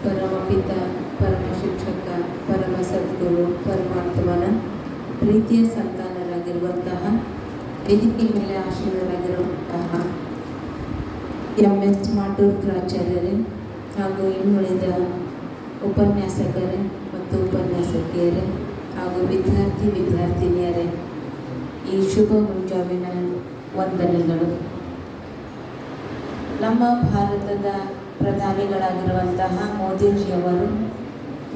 ಪರಮಪಿತ ಪರಮ ಶಿಕ್ಷಕ ಪರಮ ಸದ್ಗುರು ಪರಮಾತ್ಮನ ಪ್ರೀತಿಯ ಸಂತಾನರಾಗಿರುವಂತಹ ವೇದಿಕೆ ಮೇಲೆ ಆಶೀರ್ವರಾಗಿರುವಂತಹ MS ಮಾಟೂರ್ ಪ್ರಾಚಾರ್ಯರೇ ಹಾಗೂ ಇನ್ನುಳಿದ ಉಪನ್ಯಾಸಕರೇ ಮತ್ತು ಉಪನ್ಯಾಸಕಿಯರೇ ಹಾಗೂ ವಿದ್ಯಾರ್ಥಿನಿಯರೇ, ಈ ಶುಭ ಮುಂಜಾವಿನ ವಂದನೆಗಳು. ನಮ್ಮ ಭಾರತದ ಪ್ರಧಾನಿಗಳಾಗಿರುವಂತಹ ಮೋದಿಜಿಯವರು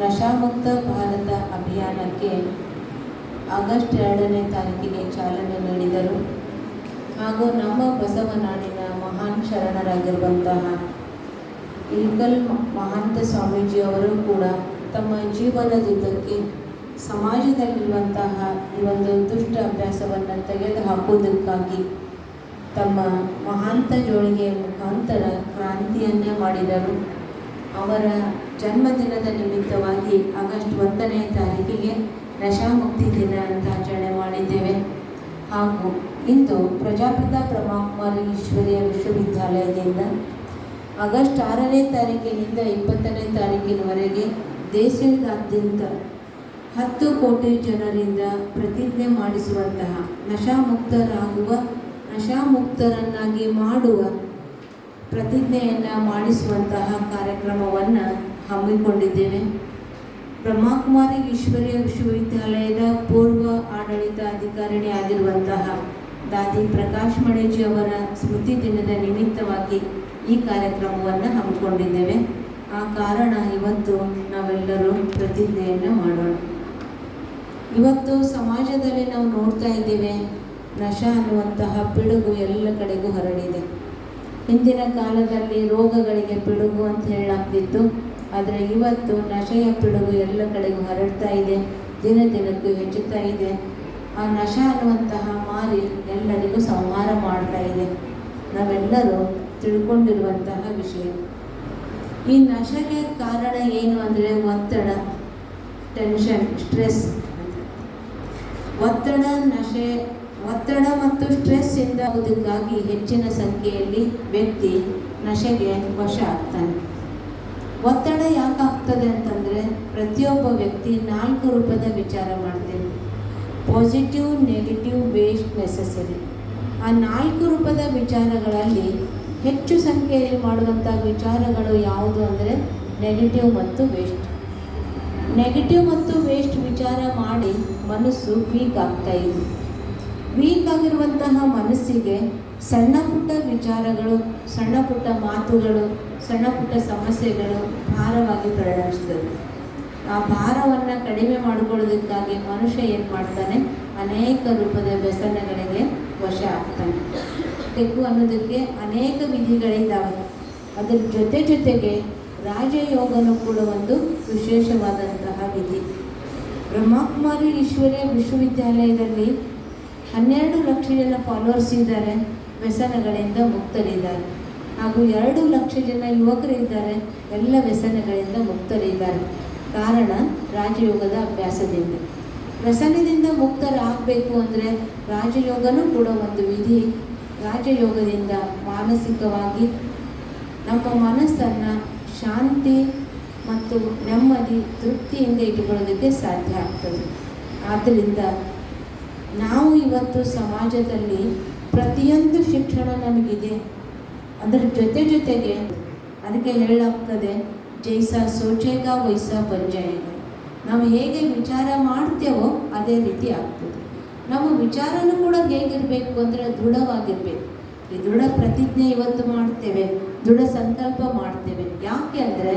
ನಶಾಮುಕ್ತ ಭಾರತ ಅಭಿಯಾನಕ್ಕೆ ಆಗಸ್ಟ್ 2ನೇ ತಾರೀಕಿಗೆ ಚಾಲನೆ ನೀಡಿದರು. ಹಾಗೂ ನಮ್ಮ ಬಸವನಾಡಿನ ಮಹಾನ್ ಶರಣರಾಗಿರುವಂತಹ ಇಳಕಲ್ ಮಹಾಂತ ಸ್ವಾಮೀಜಿಯವರು ಕೂಡ ತಮ್ಮ ಜೀವನದುದ್ದಕ್ಕೆ ಸಮಾಜದಲ್ಲಿರುವಂತಹ ಈ ಒಂದು ದುಷ್ಟ ಅಭ್ಯಾಸವನ್ನು ತೆಗೆದುಹಾಕುವುದಕ್ಕಾಗಿ ತಮ್ಮ ಮಹಾಂತ ಜೋಳಿಗೆ ಮುಖಾಂತರ ಕ್ರಾಂತಿಯನ್ನೇ ಮಾಡಿದರು. ಅವರ ಜನ್ಮದಿನದ ನಿಮಿತ್ತವಾಗಿ ಆಗಸ್ಟ್ 1ನೇ ತಾರೀಕಿಗೆ ನಶಾಮುಕ್ತಿ ದಿನ ಅಂತ ಆಚರಣೆ ಮಾಡಿದ್ದೇವೆ. ಹಾಗೂ ಇಂದು ಪ್ರಜಾಪಿತ ಬ್ರಹ್ಮಕುಮಾರಿ ಈಶ್ವರೀಯ ವಿಶ್ವವಿದ್ಯಾಲಯದಿಂದ ಆಗಸ್ಟ್ 6ನೇ ತಾರೀಕಿನಿಂದ 20ನೇ ತಾರೀಕಿನವರೆಗೆ ದೇಶದಾದ್ಯಂತ 10 ಕೋಟಿ ಜನರಿಂದ ಪ್ರತಿಜ್ಞೆ ಮಾಡಿಸುವಂತಹ ನಶಾಮುಕ್ತರನ್ನಾಗಿ ಮಾಡುವ ಪ್ರತಿಜ್ಞೆಯನ್ನು ಮಾಡಿಸುವಂತಹ ಕಾರ್ಯಕ್ರಮವನ್ನು ಹಮ್ಮಿಕೊಂಡಿದ್ದೇವೆ. ಬ್ರಹ್ಮಕುಮಾರಿ ಈಶ್ವರೀಯ ವಿಶ್ವವಿದ್ಯಾಲಯದ ಪೂರ್ವ ಆಡಳಿತ ಅಧಿಕಾರಿಣಿ ಆಗಿರುವಂತಹ ದಾದಿ ಪ್ರಕಾಶ್ ಮಣೇಜಿ ಅವರ ಸ್ಮೃತಿ ದಿನದ ನಿಮಿತ್ತವಾಗಿ ಈ ಕಾರ್ಯಕ್ರಮವನ್ನು ಹಮ್ಮಿಕೊಂಡಿದ್ದೇವೆ. ಆ ಕಾರಣ ಇವತ್ತು ನಾವೆಲ್ಲರೂ ಪ್ರತಿಜ್ಞೆಯನ್ನು ಮಾಡೋಣ. ಇವತ್ತು ಸಮಾಜದಲ್ಲಿ ನಾವು ನೋಡ್ತಾ ಇದ್ದೇವೆ, ನಶಾ ಅನ್ನುವಂತಹ ಪಿಡುಗು ಎಲ್ಲ ಕಡೆಗೂ ಹರಡಿದೆ. ಹಿಂದಿನ ಕಾಲದಲ್ಲಿ ರೋಗಗಳಿಗೆ ಪಿಡುಗು ಅಂತ ಹೇಳಲಾಗ್ತಿತ್ತು, ಆದರೆ ಇವತ್ತು ನಶೆಯ ಪಿಡುಗು ಎಲ್ಲ ಕಡೆಗೂ ಹರಡ್ತಾ ಇದೆ, ದಿನ ದಿನಕ್ಕೂ ಹೆಚ್ಚುತ್ತಾ ಇದೆ. ಆ ನಶಾ ಅನ್ನುವಂತಹ ಮಾರಿ ಎಲ್ಲರಿಗೂ ಸಂಹಾರ ಮಾಡ್ತಾ ಇದೆ. ನಾವೆಲ್ಲರೂ ತಿಳ್ಕೊಂಡಿರುವಂತಹ ವಿಷಯ. ಈ ನಶೆಗೆ ಕಾರಣ ಏನು ಅಂದರೆ ಒತ್ತಡ, ಟೆನ್ಷನ್, ಸ್ಟ್ರೆಸ್. ಒತ್ತಡ ಮತ್ತು ಸ್ಟ್ರೆಸ್ಸಿಂದ ಆಗುವುದಕ್ಕಾಗಿ ಹೆಚ್ಚಿನ ಸಂಖ್ಯೆಯಲ್ಲಿ ವ್ಯಕ್ತಿ ನಶೆಗೆ ವಶ ಆಗ್ತಾನೆ. ಒತ್ತಡ ಯಾಕೆ ಆಗ್ತದೆ ಅಂತಂದರೆ, ಪ್ರತಿಯೊಬ್ಬ ವ್ಯಕ್ತಿ 4 ರೂಪದ ವಿಚಾರ ಮಾಡ್ತೇವೆ: ಪಾಸಿಟಿವ್, ನೆಗೆಟಿವ್, ವೇಸ್ಟ್, ನೆಸೆಸರಿ. ಆ 4 ರೂಪದ ವಿಚಾರಗಳಲ್ಲಿ ಹೆಚ್ಚು ಸಂಖ್ಯೆಯಲ್ಲಿ ಮಾಡುವಂಥ ವಿಚಾರಗಳು ಯಾವುದು ಅಂದರೆ ನೆಗೆಟಿವ್ ಮತ್ತು ವೇಸ್ಟ್. ನೆಗೆಟಿವ್ ಮತ್ತು ವೇಸ್ಟ್ ವಿಚಾರ ಮಾಡಿ ಮನಸ್ಸು ವೀಕ್ ಆಗ್ತಾ ಇದೆ. ವೀಕ್ ಆಗಿರುವಂತಹ ಮನಸ್ಸಿಗೆ ಸಣ್ಣ ಪುಟ್ಟ ವಿಚಾರಗಳು, ಸಣ್ಣ ಪುಟ್ಟ ಮಾತುಗಳು, ಸಣ್ಣ ಪುಟ್ಟ ಸಮಸ್ಯೆಗಳು ಭಾರವಾಗಿ ಪರಿಣಮಿಸ್ತದೆ. ಆ ಭಾರವನ್ನು ಕಡಿಮೆ ಮಾಡಿಕೊಳ್ಳೋದಕ್ಕಾಗಿ ಮನುಷ್ಯ ಏನು ಮಾಡ್ತಾನೆ, ಅನೇಕ ರೂಪದ ವ್ಯಸನಗಳಿಗೆ ವಶ ಆಗ್ತಾನೆ. ಬೇಕು ಅನ್ನೋದಕ್ಕೆ ಅನೇಕ ವಿಧಿಗಳಿದ್ದಾವೆ. ಅದರ ಜೊತೆಗೆ ರಾಜಯೋಗನೂ ಕೂಡ ಒಂದು ವಿಶೇಷವಾದಂತಹ ವಿಧಿ. ಬ್ರಹ್ಮಕುಮಾರಿ ಈಶ್ವರೀಯ ವಿಶ್ವವಿದ್ಯಾಲಯದಲ್ಲಿ 12 ಲಕ್ಷ ಜನ ಫಾಲೋವರ್ಸ್ ಇದ್ದಾರೆ, ವ್ಯಸನಗಳಿಂದ ಮುಕ್ತರಿದ್ದಾರೆ. ಹಾಗೂ 2 ಲಕ್ಷ ಜನ ಯುವಕರಿದ್ದಾರೆ, ಎಲ್ಲ ವ್ಯಸನಗಳಿಂದ ಮುಕ್ತರಿದ್ದಾರೆ. ಕಾರಣ ರಾಜಯೋಗದ ಅಭ್ಯಾಸದಿಂದ. ವ್ಯಸನದಿಂದ ಮುಕ್ತರಾಗಬೇಕು ಅಂದರೆ ರಾಜಯೋಗನೂ ಕೂಡ ಒಂದು ವಿಧಿ. ರಾಜಯೋಗದಿಂದ ಮಾನಸಿಕವಾಗಿ ನಮ್ಮ ಮನಸ್ಸನ್ನು ಶಾಂತಿ ಮತ್ತು ನೆಮ್ಮದಿ, ತೃಪ್ತಿಯಿಂದ ಇಟ್ಟುಕೊಳ್ಳೋದಕ್ಕೆ ಸಾಧ್ಯ ಆಗ್ತದೆ. ಆದ್ದರಿಂದ ನಾವು ಇವತ್ತು ಸಮಾಜದಲ್ಲಿ ಪ್ರತಿಯೊಂದು ಶಿಕ್ಷಣ ನಮಗಿದೆ. ಅದರ ಜೊತೆಗೆ ಅದಕ್ಕೆ ಹೇಳಲಾಗ್ತದೆ, ಜೈಸಾ ಸೋಚೇಗಾ ವೈಸಾ ಬನ್ ಜಾಯೇಗಾ. ನಾವು ಹೇಗೆ ವಿಚಾರ ಮಾಡ್ತೇವೋ ಅದೇ ರೀತಿ ಆಗ್ತದೆ. ನಮ್ಮ ವಿಚಾರನೂ ಕೂಡ ಹೇಗಿರಬೇಕು ಅಂದರೆ ದೃಢವಾಗಿರಬೇಕು. ಈ ದೃಢ ಪ್ರತಿಜ್ಞೆ ಇವತ್ತು ಮಾಡ್ತೇವೆ, ದೃಢ ಸಂಕಲ್ಪ ಮಾಡ್ತೇವೆ. ಯಾಕೆ ಅಂದರೆ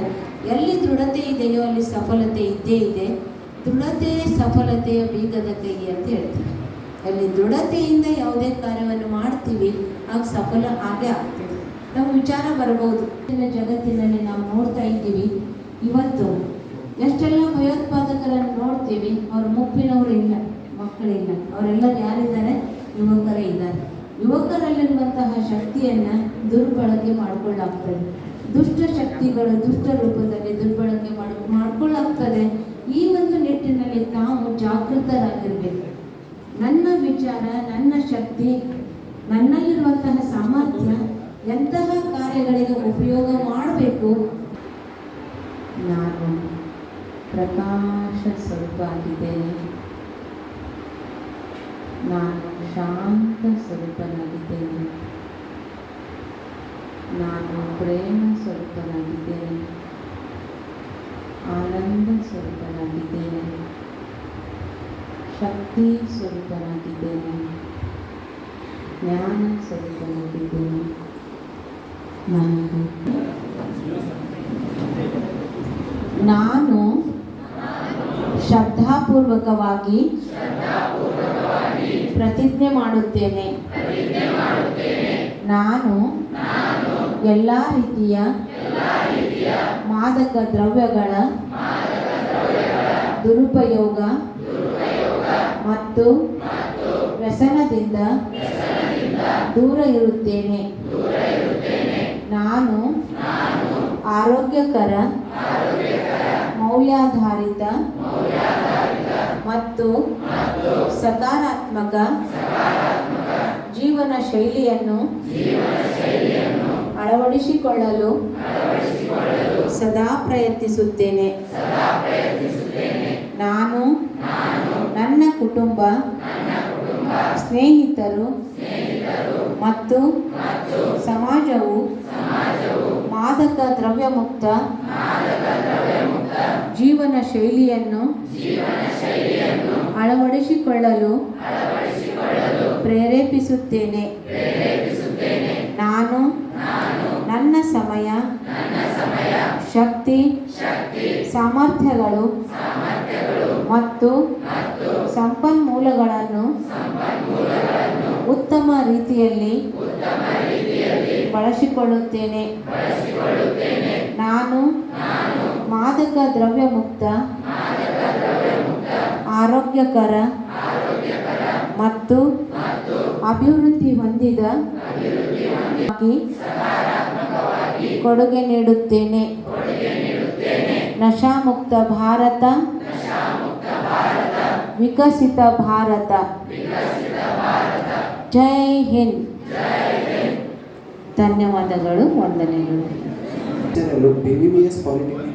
ಎಲ್ಲಿ ದೃಢತೆ ಇದೆಯೋ ಅಲ್ಲಿ ಸಫಲತೆ ಇದ್ದೇ ಇದೆ. ದೃಢತೆ ಸಫಲತೆಯ ಬೀಗದ ಕೈ ಅಂತ ಹೇಳ್ತೀವಿ. ಅಲ್ಲಿ ದೃಢತೆಯಿಂದ ಯಾವುದೇ ಕಾರ್ಯವನ್ನು ಮಾಡ್ತೀವಿ, ಆಗ ಸಫಲ ಆಗೇ ಆಗ್ತದೆ. ನಮ್ಮ ವಿಚಾರ ಬರ್ಬೋದು. ಜಗತ್ತಿನಲ್ಲಿ ನಾವು ನೋಡ್ತಾ ಇದ್ದೀವಿ, ಇವತ್ತು ಎಷ್ಟೆಲ್ಲ ಭಯೋತ್ಪಾದಕರನ್ನು ನೋಡ್ತೀವಿ, ಅವ್ರ ಮುಪ್ಪಿನವರು ಇಲ್ಲ, ಮಕ್ಕಳಿಲ್ಲ. ಅವರೆಲ್ಲರೂ ಯಾರಿದ್ದಾರೆ? ಯುವಕರೇ ಇದ್ದಾರೆ. ಯುವಕರಲ್ಲಿರುವಂತಹ ಶಕ್ತಿಯನ್ನು ದುರ್ಬಳಕೆ ಮಾಡಿಕೊಳ್ಳಾಗ್ತದೆ. ದುಷ್ಟ ಶಕ್ತಿಗಳು ದುಷ್ಟ ರೂಪದಲ್ಲಿ ದುರ್ಬಳಕೆ ಮಾಡಿಕೊಳ್ಳಾಗ್ತದೆ. ಈ ಒಂದು ನಿಟ್ಟಿನಲ್ಲಿ ನಾವು ಜಾಗೃತರಾಗಿರಬೇಕು. ನನ್ನ ವಿಚಾರ, ನನ್ನ ಶಕ್ತಿ, ನನ್ನಲ್ಲಿರುವಂತಹ ಸಾಮರ್ಥ್ಯ ಎಂತಹ ಕಾರ್ಯಗಳಿಗೆ ಉಪಯೋಗ ಮಾಡಬೇಕು. ನಾನು ಪ್ರಕಾಶ ಸ್ವರೂಪ ಆಗಿದ್ದೇನೆ. ನಾನು ಶಾಂತ ಸ್ವರೂಪನಾಗಿದ್ದೇನೆ. ನಾನು ಪ್ರೇಮ ಸ್ವರೂಪನಾಗಿದ್ದೇನೆ. ಆನಂದ ಸ್ವರೂಪನಾಗಿದ್ದೇನೆ. ಶಕ್ತಿ ಸ್ವರೂಪನಾಗಿದ್ದೇನೆ. ಜ್ಞಾನ ಸ್ವರೂಪನಾಗಿದ್ದೇನೆ. ನಾನು ಶ್ರದ್ಧಾಪೂರ್ವಕವಾಗಿ ಪ್ರತಿಜ್ಞೆ ಮಾಡುತ್ತೇನೆ. ನಾನು ಎಲ್ಲ ರೀತಿಯ ಮಾದಕ ದ್ರವ್ಯಗಳ ದುರುಪಯೋಗ ಮತ್ತು ವ್ಯಸನದಿಂದ ದೂರ ಇರುತ್ತೇನೆ. ನಾನು ಆರೋಗ್ಯಕರ, ಮೌಲ್ಯಾಧಾರಿತ ಮತ್ತು ಸಕಾರಾತ್ಮಕ ಜೀವನ ಶೈಲಿಯನ್ನು ಅಳವಡಿಸಿಕೊಳ್ಳಲು ಸದಾ ಪ್ರಯತ್ನಿಸುತ್ತೇನೆ. ನಾನು ನನ್ನ ಕುಟುಂಬ, ಸ್ನೇಹಿತರು ಮತ್ತು ಸಮಾಜವು ಮಾದಕ ದ್ರವ್ಯ ಮುಕ್ತ ಜೀವನ ಶೈಲಿಯನ್ನು ಅಳವಡಿಸಿಕೊಳ್ಳಲು ಪ್ರೇರೇಪಿಸುತ್ತೇನೆ. ನಾನು ನನ್ನ ಸಮಯ, ಶಕ್ತಿ, ಸಾಮರ್ಥ್ಯಗಳು ಮತ್ತು ಸಂಪನ್ಮೂಲಗಳನ್ನು ಉತ್ತಮ ರೀತಿಯಲ್ಲಿ ಬಳಸಿಕೊಳ್ಳುತ್ತೇನೆ. ನಾನು ಮಾದಕ ದ್ರವ್ಯ ಮುಕ್ತ, ಆರೋಗ್ಯಕರ ಮತ್ತು ಅಭಿವೃದ್ಧಿ ಹೊಂದಿದ ಕೊಡುಗೆ ನೀಡುತ್ತೇನೆ. ನಶಾಮುಕ್ತ ಭಾರತ, ವಿಕಸಿತ ಭಾರತ. ಜೈ ಹಿಂದ್. ಧನ್ಯವಾದಗಳು, ವಂದನೆಗಳು. PVBS Polytechnic